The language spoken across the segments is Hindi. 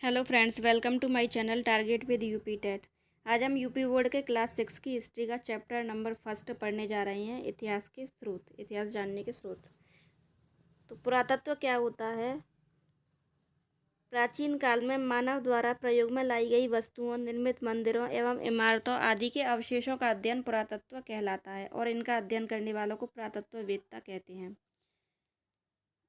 Hello friends, welcome to my channel target with UP TET. आज हम यूपी बोर्ड के क्लास 6 की हिस्ट्री का चैप्टर नंबर फर्स्ट पढ़ने जा रहे हैं, इतिहास के स्रोत, इतिहास जानने के स्रोत। तो पुरातत्व क्या होता है? प्राचीन काल में मानव द्वारा प्रयोग में लाई गई वस्तुओं, निर्मित मंदिरों एवं इमारतों आदि के अवशेषों का अध्ययन पुरातत्व कहलाता है और इनका अध्ययन करने वालों को पुरातत्ववेत्ता कहते हैं।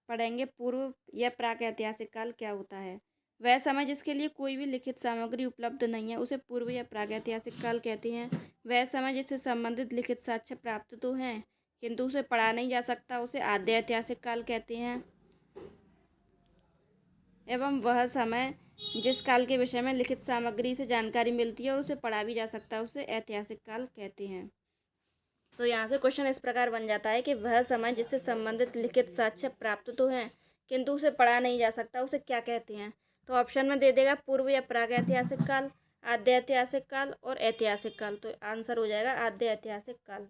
पढ़ेंगे पूर्व या प्रागैतिहासिक काल क्या होता है। वह समय जिसके लिए कोई भी लिखित सामग्री उपलब्ध नहीं है उसे पूर्व या प्रागैतिहासिक काल कहते हैं। वह समय जिससे संबंधित लिखित साक्ष्य प्राप्त तो हैं किंतु उसे पढ़ा नहीं जा सकता उसे आद्य ऐतिहासिक काल कहते हैं। एवं वह समय जिस काल के विषय में लिखित सामग्री से जानकारी मिलती है और उसे पढ़ा भी जा सकता है उसे ऐतिहासिक काल कहते हैं। तो यहाँ से क्वेश्चन इस प्रकार बन जाता है कि वह समय जिससे संबंधित लिखित साक्ष्य प्राप्त तो हैं किंतु उसे पढ़ा नहीं जा सकता उसे क्या कहते हैं। तो ऑप्शन में दे देगा पूर्व या प्रागैतिहासिक काल, आद्य ऐतिहासिक काल और ऐतिहासिक काल। तो आंसर हो जाएगा आद्य ऐतिहासिक काल।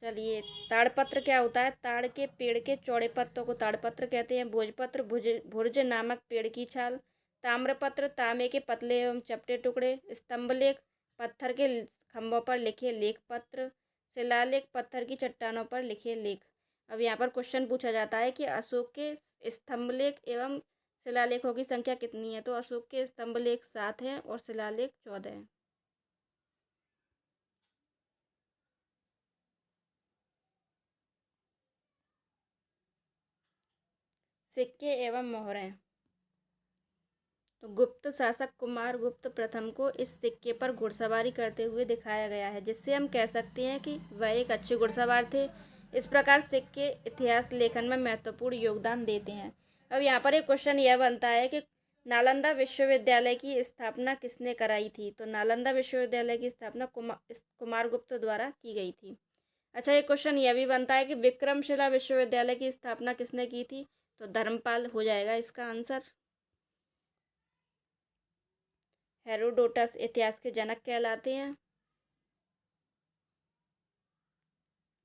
चलिए, ताड़पत्र क्या होता है? ताड़ के पेड़ के चौड़े पत्तों को ताड़पत्र कहते हैं। भोजपत्र भुर्ज नामक पेड़ की छाल। ताम्रपत्र तांबे के पतले एवं चपटे टुकड़े। स्तंभलेख पत्थर के खंभों पर लिखे लेख पत्र। शिलालेख पत्थर की चट्टानों पर लिखे लेख। अब यहाँ पर क्वेश्चन पूछा जाता है कि अशोक के स्तंभलेख एवं शिलालेखों की संख्या कितनी है। तो अशोक के स्तंभलेख 7 हैं और शिलालेख 14 हैं। सिक्के एवं मोहरें। तो गुप्त शासक कुमार गुप्त प्रथम को इस सिक्के पर घुड़सवारी करते हुए दिखाया गया है, जिससे हम कह सकते हैं कि वह एक अच्छे घुड़सवार थे। इस प्रकार सिक्के इतिहास लेखन में महत्वपूर्ण योगदान देते हैं। अब यहाँ पर एक क्वेश्चन यह बनता है कि नालंदा विश्वविद्यालय की स्थापना किसने कराई थी। तो नालंदा विश्वविद्यालय की स्थापना कुमार गुप्त द्वारा की गई थी। अच्छा, एक क्वेश्चन यह भी बनता है कि विक्रमशिला विश्वविद्यालय की स्थापना किसने की थी। तो धर्मपाल हो जाएगा इसका आंसर। हेरोडोटस इतिहास के जनक कहलाते हैं।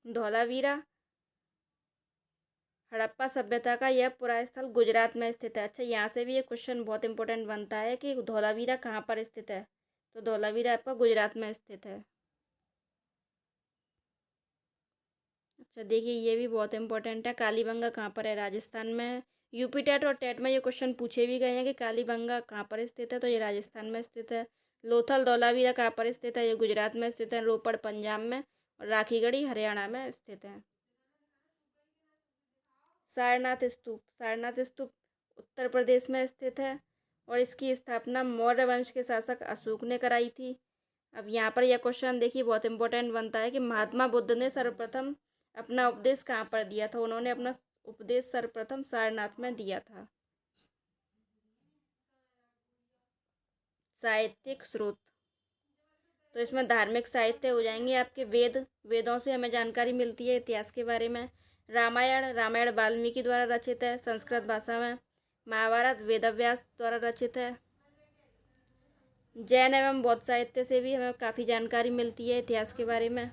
धौलावीरा हड़प्पा सभ्यता का यह पुरा स्थल गुजरात में स्थित है। अच्छा, यहाँ से भी ये क्वेश्चन बहुत इंपॉर्टेंट बनता है कि धौलावीरा कहाँ पर स्थित है। तो धौलावीरा आपका गुजरात में स्थित है। अच्छा, देखिए ये भी बहुत इंपॉर्टेंट है। कालीबंगा कहाँ पर है? राजस्थान में है। यूपी टेट और टेट में ये क्वेश्चन पूछे भी गए हैं कि कालीबंगा कहाँ पर स्थित है। तो ये राजस्थान में स्थित है। लोथल धौलावीरा कहाँ पर स्थित है? ये गुजरात में स्थित है। रोपड़ पंजाब में और राखीगढ़ी हरियाणा में स्थित है। सारनाथ स्तूप उत्तर प्रदेश में स्थित है और इसकी स्थापना मौर्य वंश के शासक अशोक ने कराई थी। अब यहाँ पर यह क्वेश्चन देखिए बहुत इंपॉर्टेंट बनता है कि महात्मा बुद्ध ने सर्वप्रथम अपना उपदेश कहाँ पर दिया था। उन्होंने अपना उपदेश सर्वप्रथम सारनाथ में दिया था। साहित्यिक स्रोत, तो इसमें धार्मिक साहित्य हो जाएंगे आपके वेदों से हमें जानकारी मिलती है इतिहास के बारे में। रामायण वाल्मीकि द्वारा रचित है संस्कृत भाषा में। महाभारत वेदव्यास द्वारा रचित है। जैन एवं बौद्ध साहित्य से भी हमें काफ़ी जानकारी मिलती है इतिहास के बारे में।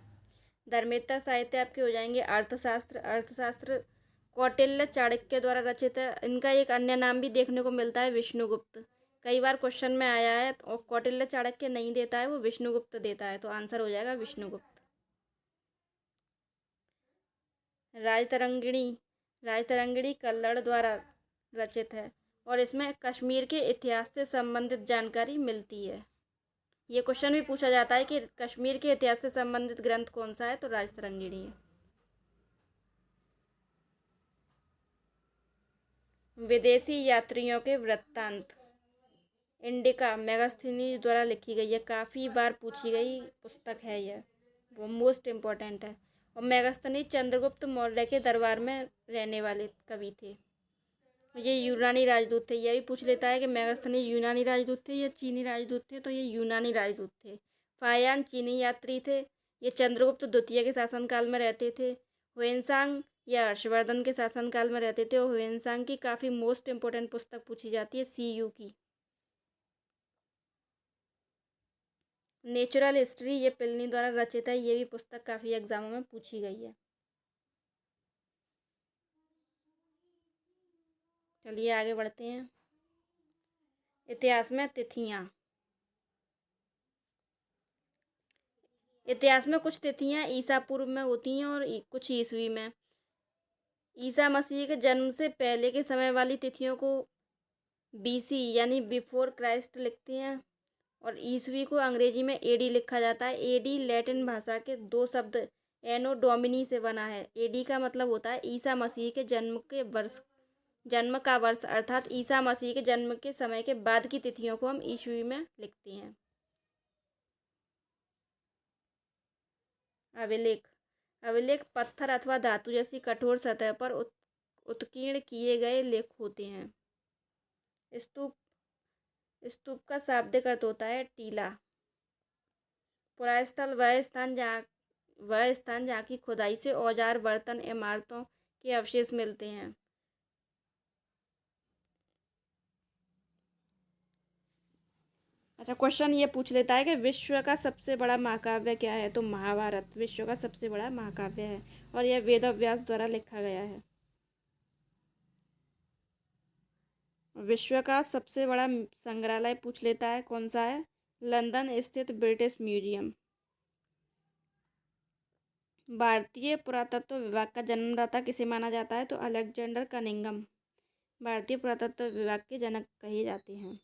धर्मेतर साहित्य आपके हो जाएंगे अर्थशास्त्र कौटिल्य चाणक्य द्वारा रचित है। इनका एक अन्य नाम भी देखने को मिलता है विष्णुगुप्त। कई बार क्वेश्चन में आया है और कौटिल्य चाणक्य नहीं देता है, वो विष्णुगुप्त देता है। तो आंसर हो जाएगा विष्णुगुप्त। राजतरंगिणी राजतरंगिणी कल्लड़ द्वारा रचित है और इसमें कश्मीर के इतिहास से संबंधित जानकारी मिलती है। ये क्वेश्चन भी पूछा जाता है कि कश्मीर के इतिहास से संबंधित ग्रंथ कौन सा है। तो राजतरंगिणी है। विदेशी यात्रियों के वृत्तांत इंडिका मेगास्थनीज द्वारा लिखी गई है। काफ़ी बार पूछी गई पुस्तक है यह, वो मोस्ट इम्पोर्टेंट है। और मेगास्थनीज चंद्रगुप्त मौर्य के दरबार में रहने वाले कवि थे। ये यूनानी राजदूत थे। यह भी पूछ लेता है कि मेगास्थनीज यूनानी राजदूत थे या चीनी राजदूत थे। तो ये यूनानी राजदूत थे। फायान चीनी यात्री थे। ये चंद्रगुप्त द्वितीय के शासनकाल में रहते थे। हुएनसांग या हर्षवर्धन के शासनकाल में रहते थे। और हुएनसांग की काफ़ी मोस्ट इंपॉर्टेंट पुस्तक पूछी जाती है CU की। नेचुरल हिस्ट्री ये पिलनी द्वारा रचित है। ये भी पुस्तक काफ़ी एग्जामों में पूछी गई है। चलिए आगे बढ़ते हैं। इतिहास में तिथियां। इतिहास में कुछ तिथियां ईसा पूर्व में होती हैं और कुछ ईसवी में। ईसा मसीह के जन्म से पहले के समय वाली तिथियों को बीसी यानी बिफोर क्राइस्ट लिखते हैं और ईसवी को अंग्रेजी में एडी लिखा जाता है। एडी लैटिन भाषा के दो शब्द एनो डोमिनी से बना है। एडी का मतलब होता है ईसा मसीह के जन्म का वर्ष, अर्थात ईसा मसीह के जन्म के समय के बाद की तिथियों को हम ईसवी में लिखते हैं। अभिलेख। अभिलेख पत्थर अथवा धातु जैसी कठोर सतह पर उत्कीर्ण किए गए लेख होते हैं। स्तूप। स्तूप का शाब्दिक अर्थ होता है टीला। पुरास्थल वह स्थान जहाँ की खुदाई से औजार, बर्तन, इमारतों के अवशेष मिलते हैं। अच्छा, क्वेश्चन ये पूछ लेता है कि विश्व का सबसे बड़ा महाकाव्य क्या है? तो महाभारत विश्व का सबसे बड़ा महाकाव्य है और यह वेद व्यास द्वारा लिखा गया है। विश्व का सबसे बड़ा संग्रहालय पूछ लेता है, कौन सा है? लंदन स्थित ब्रिटिश म्यूजियम। भारतीय पुरातत्व विभाग का जन्मदाता किसे माना जाता है? तो अलेक्जेंडर कनिंघम भारतीय पुरातत्व विभाग के जनक कहे जाते हैं।